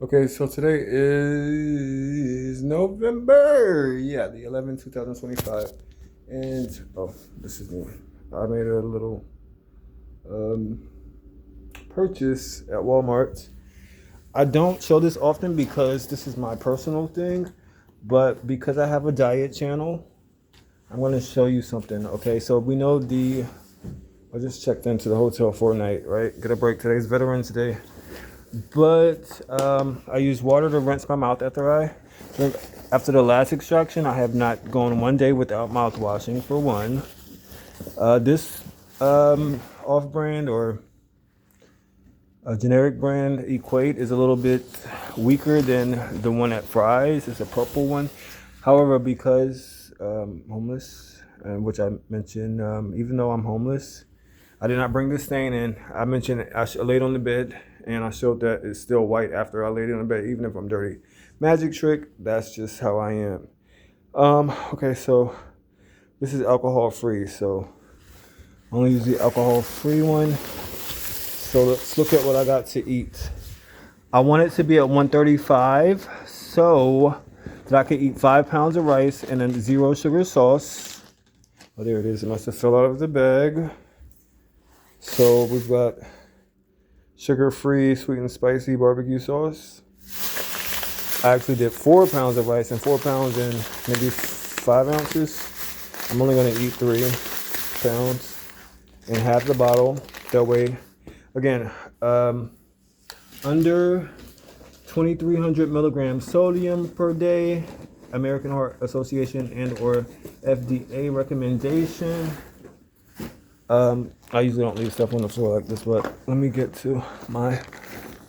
Okay, so today is November, yeah, the 11th, 2025. And, oh, this is me. I made a little um, purchase at Walmart. I don't show this often because this is my personal thing, but because I have a diet channel, I'm going to show you something. Okay, so we know I just checked into the hotel for a night, right? Get a break. Today's Veterans Day. But I use water to rinse my mouth after I drink. After the last extraction, I have not gone one day without mouth washing, for one. This off-brand or a generic brand Equate is a little bit weaker than the one at Fry's. It's a purple one. However, because homeless, which I mentioned, even though I'm homeless, I did not bring this stain in. I mentioned I laid on the bed and I showed that it's still white after I laid it on the bed, even if I'm dirty. Magic trick, that's just how I am. Okay, so this is alcohol free, so I only use the alcohol free one. So let's look at what I got to eat. I want it to be at 135 so that I could eat 5 pounds of rice and a zero sugar sauce. Oh, there it is. It must have fell out of the bag. So we've got sugar-free, sweet and spicy barbecue sauce. I actually did 4 pounds of rice and 4 pounds in maybe 5 ounces. I'm only gonna eat 3 pounds and half the bottle. That way, again, under 2,300 milligrams sodium per day. American Heart Association and or FDA recommendation. I usually don't leave stuff on the floor like this, but let me get to my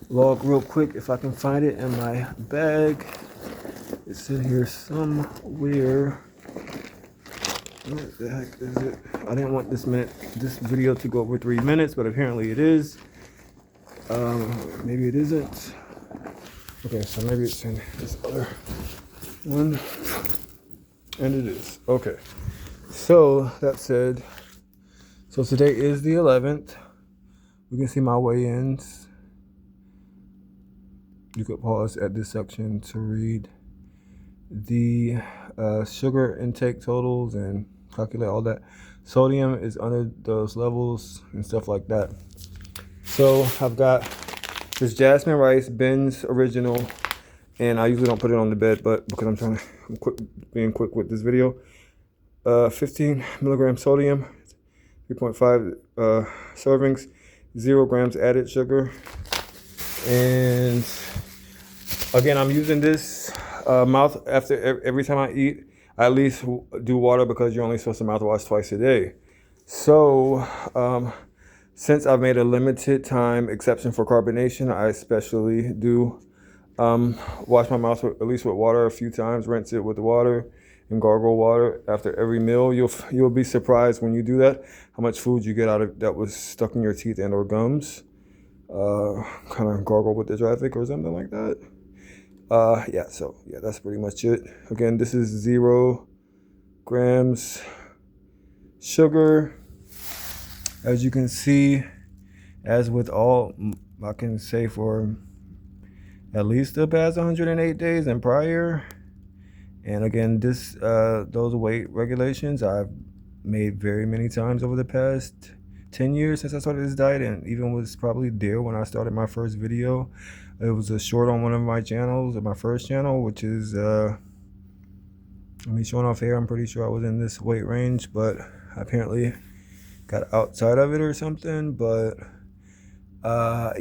log real quick if I can find it in my bag. It's in here somewhere. What the heck is it? I didn't want this video to go over 3 minutes, but apparently it is. Maybe it isn't. Okay, so maybe it's in this other one. And it is. Okay. So that said, so today is the 11th. We can see my weigh-ins. You could pause at this section to read the sugar intake totals and calculate all that. Sodium is under those levels and stuff like that. So I've got this jasmine rice, Ben's original, and I usually don't put it on the bed, but because I'm being quick with this video. 15 milligrams sodium, 3.5 servings, 0 grams added sugar. And again, I'm using this mouth after every time I eat. I at least do water because you're only supposed to mouthwash twice a day. So since I've made a limited time exception for carbonation, I especially do wash my mouth at least with water a few times, rinse it with water and gargle water after every meal. You'll be surprised when you do that how much food you get out of that was stuck in your teeth and or gums. Kind of gargle with the traffic or something like that. Yeah, so yeah, that's pretty much it. Again, this is 0 grams sugar. As you can see, as with all, I can say for at least the past 108 days and prior. And again, those weight regulations I've made very many times over the past 10 years since I started this diet, and even was probably there when I started my first video. It was a short on one of my channels, my first channel, which is, showing off here, I'm pretty sure I was in this weight range, but apparently got outside of it or something. But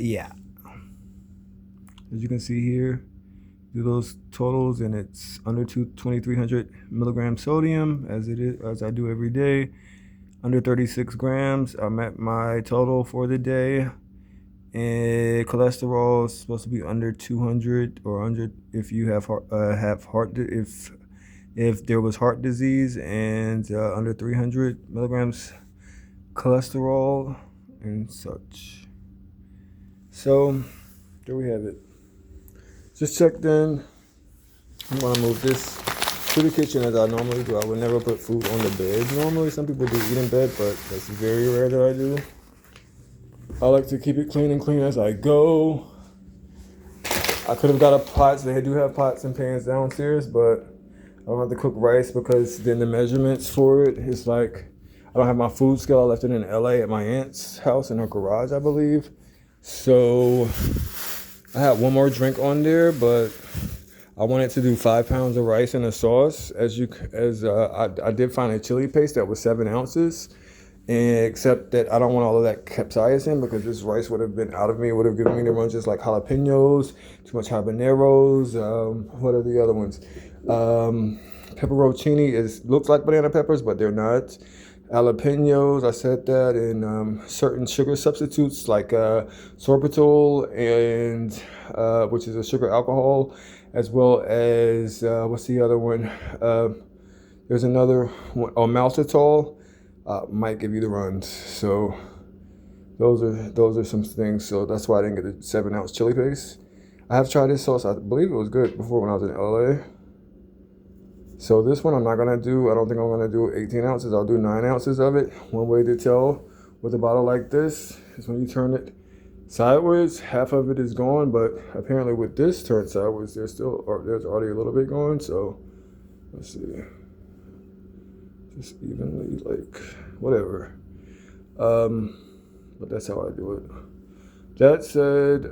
yeah, as you can see here, do those totals, and it's under 2,300 milligrams sodium as I do every day. Under 36 grams. I'm at my total for the day. And cholesterol is supposed to be under 200 or under if you have if there was heart disease, and under 300 milligrams cholesterol and such. So there we have it. Just checked in. I'm gonna move this to the kitchen as I normally do. I would never put food on the bed. Normally, some people do eat in bed, but that's very rare that I do. I like to keep it clean and clean as I go. I could have got a pot. So they do have pots and pans downstairs, but I don't have to cook rice because then the measurements for it is like I don't have my food scale. I left it in LA at my aunt's house in her garage, I believe. So I had one more drink on there, but I wanted to do 5 pounds of rice and a sauce. I did find a chili paste that was 7 ounces. And except that I don't want all of that capsaicin because this rice would have been out of me. It would have given me the ones just like jalapenos, too much habaneros. What are the other ones? Pepperoncini looks like banana peppers, but they're not. Jalapenos, I said that, and certain sugar substitutes like sorbitol and which is a sugar alcohol, as well as what's the other one? There's another one, maltitol. Might give you the runs. So those are some things. So that's why I didn't get the 7 ounce chili paste. I have tried this sauce. I believe it was good before when I was in LA. So this one I'm not gonna do. I don't think I'm gonna do 18 ounces. I'll do 9 ounces of it. One way to tell with a bottle like this is when you turn it sideways, half of it is gone. But apparently with this turned sideways, there's already a little bit going. So let's see. Just evenly, like, whatever. But that's how I do it. That said,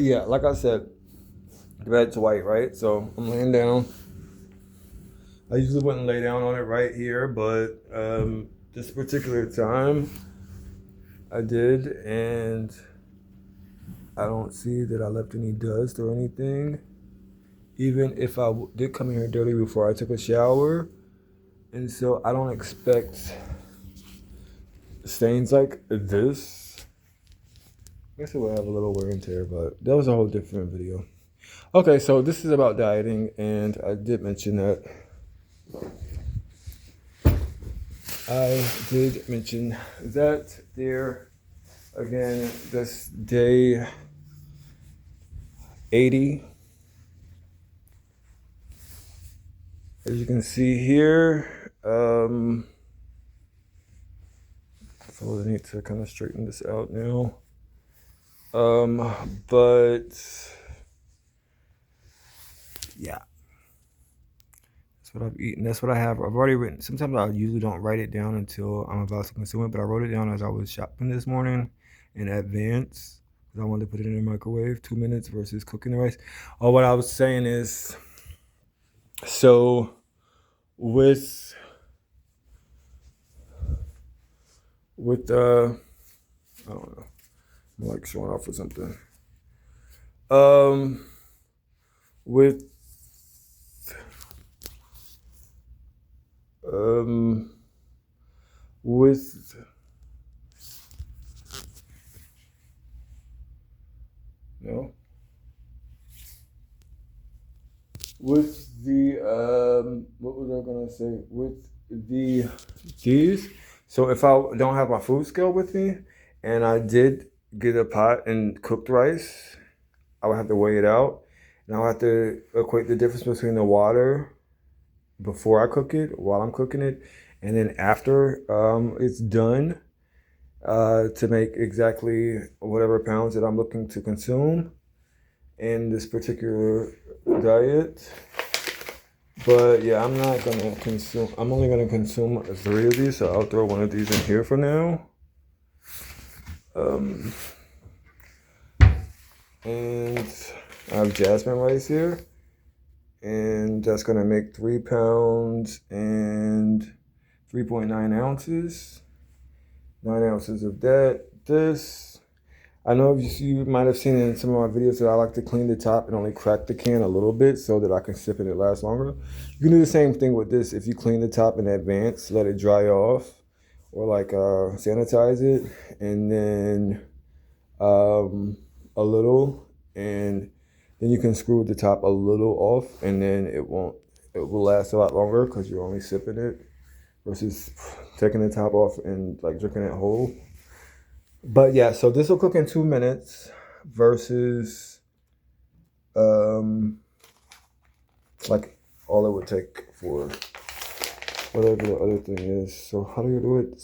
yeah, like I said, the bed's white, right? So I'm laying down. I usually wouldn't lay down on it right here, but this particular time I did, and I don't see that I left any dust or anything. Even if I did come in here dirty before I took a shower. And so I don't expect stains like this. I guess it will have a little wear and tear, but that was a whole different video. Okay, so this is about dieting, and I did mention that. There, again, this day 80. As you can see here, so I need to kind of straighten this out now. But yeah, that's what I've eaten. That's what I have. I've already written. Sometimes I usually don't write it down until I'm about to consume it, but I wrote it down as I was shopping this morning in advance because I wanted to put it in the microwave 2 minutes versus cooking the rice. Oh, what I was saying is, so with I don't know, I'm like showing off for something. With no with the what was I gonna say with these. So if I don't have my food scale with me and I did get a pot and cooked rice, I would have to weigh it out, and I'll have to equate the difference between the water before I cook it, while I'm cooking it, and then after it's done, to make exactly whatever pounds that I'm looking to consume in this particular diet. But yeah, I'm not gonna consume. I'm only gonna consume 3 of these, so I'll throw one of these in here for now. And I have jasmine rice here, and that's gonna make 3 pounds and 3.9 ounces. 9 ounces of that. This, I know you might have seen in some of my videos that I like to clean the top and only crack the can a little bit so that I can sip it and it lasts longer. You can do the same thing with this. If you clean the top in advance, let it dry off, or like sanitize it, and then a little, and then you can screw the top a little off, and then it will last a lot longer because you're only sipping it versus taking the top off and like drinking it whole. But yeah, so this will cook in 2 minutes versus like all it would take for whatever the other thing is. So how do you do it?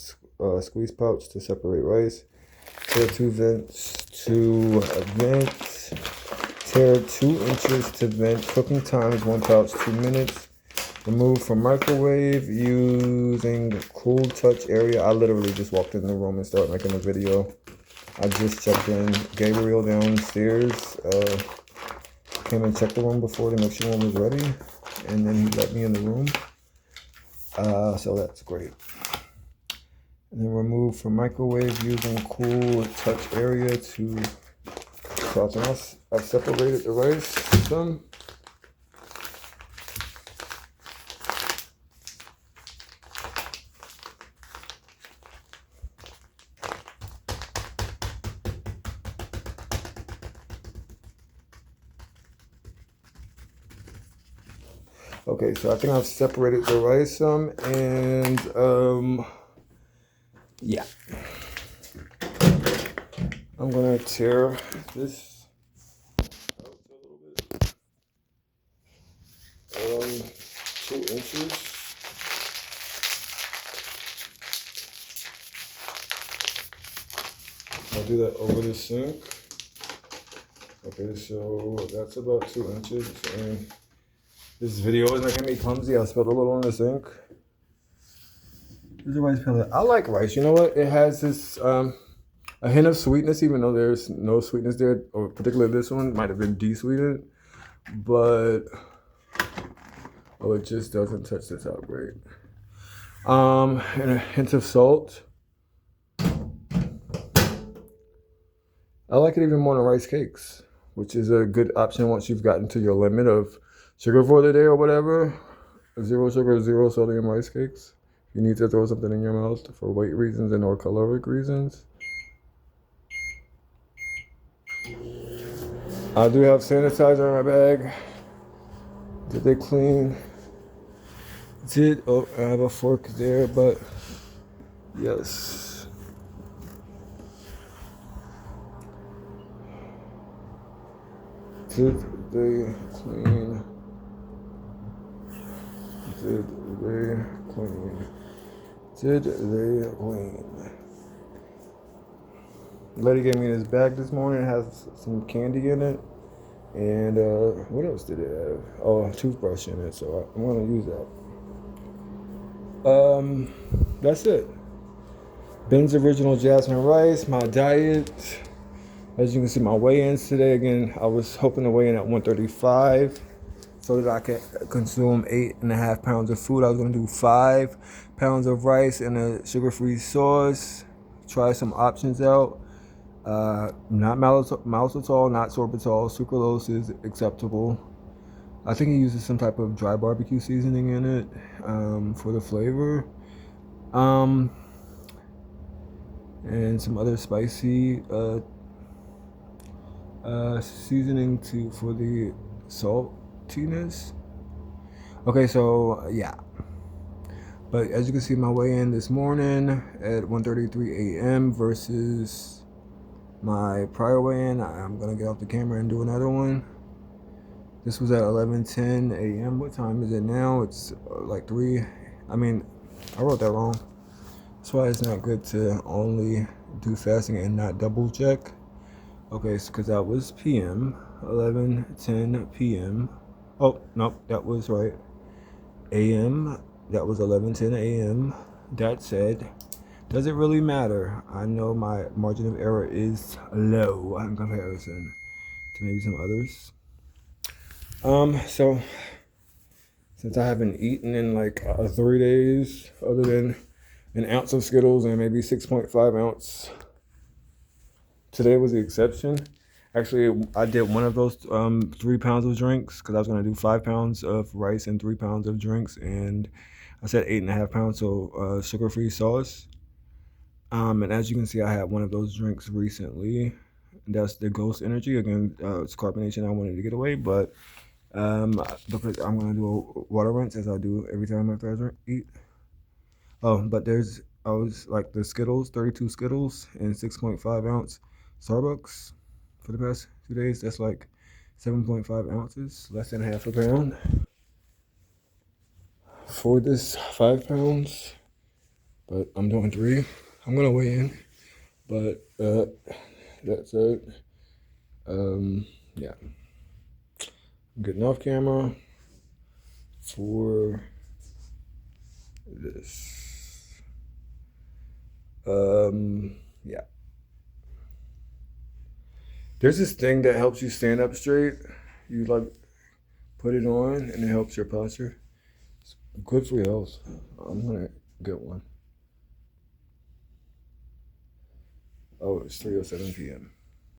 Squeeze pouch to separate rice. Tear 2 vents to vent. Tear 2 inches to vent. Cooking times 1 pouch 2 minutes. Remove from microwave using cool touch area. I literally just walked in the room and started making a video. I just checked in. Gabriel downstairs came and checked the room before to make sure one was ready, and then he let me in the room. So that's great. And then remove from microwave using cool touch area to process. I've separated the rice some. Okay, so I think I've separated the rice some, and yeah. I'm gonna tear this out a little bit. 2 inches. I'll do that over the sink. Okay, so that's about 2 inches, and this video is making me clumsy. I spilled a little on the sink. There's a rice pellet. I like rice. You know what? It has this a hint of sweetness, even though there's no sweetness there, or particularly this one might have been de-sweetened, but oh, it just doesn't touch the top great. And a hint of salt. I like it even more than rice cakes, which is a good option once you've gotten to your limit of sugar for the day or whatever. 0 sugar, 0 sodium rice cakes. You need to throw something in your mouth for weight reasons and or caloric reasons. I do have sanitizer in my bag. Did they clean? Oh, I have a fork there, but yes. Did they clean? Did they clean? Did they clean? Lady gave me this bag this morning. It has some candy in it. And what else did it have? Oh, a toothbrush in it. So I'm going to use that. That's it. Ben's Original Jasmine Rice. My diet. As you can see, my weigh-ins today. Again, I was hoping to weigh in at 135 so that I could consume 8.5 pounds of food. I was going to do 5 pounds of rice and a sugar-free sauce. Try some options out. Not maltitol, not sorbitol. Sucralose is acceptable. I think he uses some type of dry barbecue seasoning in it for the flavor. And some other spicy seasoning for the saltiness. Okay, so yeah. But as you can see, my weigh-in this morning at 1:33 a.m. versus my prior weigh-in. I'm gonna get off the camera and do another one. This was at 11:10 a.m. What time is it now? It's like 3. I mean, I wrote that wrong. That's why it's not good to only do fasting and not double check. Okay, so because that was PM, 11:10 p.m. Oh, nope, that was right. AM, that was 11:10 a.m. That said, does it really matter? I know my margin of error is low in comparison to maybe some others. So since I haven't eaten in like 3 days, other than an ounce of Skittles and maybe 6.5 ounce, today was the exception. Actually, I did one of those 3 pounds of drinks because I was going to do 5 pounds of rice and 3 pounds of drinks, and I said 8.5 pounds, so sugar-free sauce. And as you can see, I had one of those drinks recently. That's the Ghost Energy. Again, it's carbonation. I wanted to get away, but because I'm gonna do a water rinse as I do every time after I eat. Oh, but I was like the Skittles, 32 Skittles and 6.5 ounce Starbucks for the past 2 days. That's like 7.5 ounces, less than half a pound. For this 5 pounds, but I'm doing 3. I'm gonna weigh in. But that's it. Yeah, I'm getting off camera for this. Yeah. There's this thing that helps you stand up straight. You like put it on and it helps your posture. It's good for your health. I'm gonna get one. Oh, it's 3:07 p.m.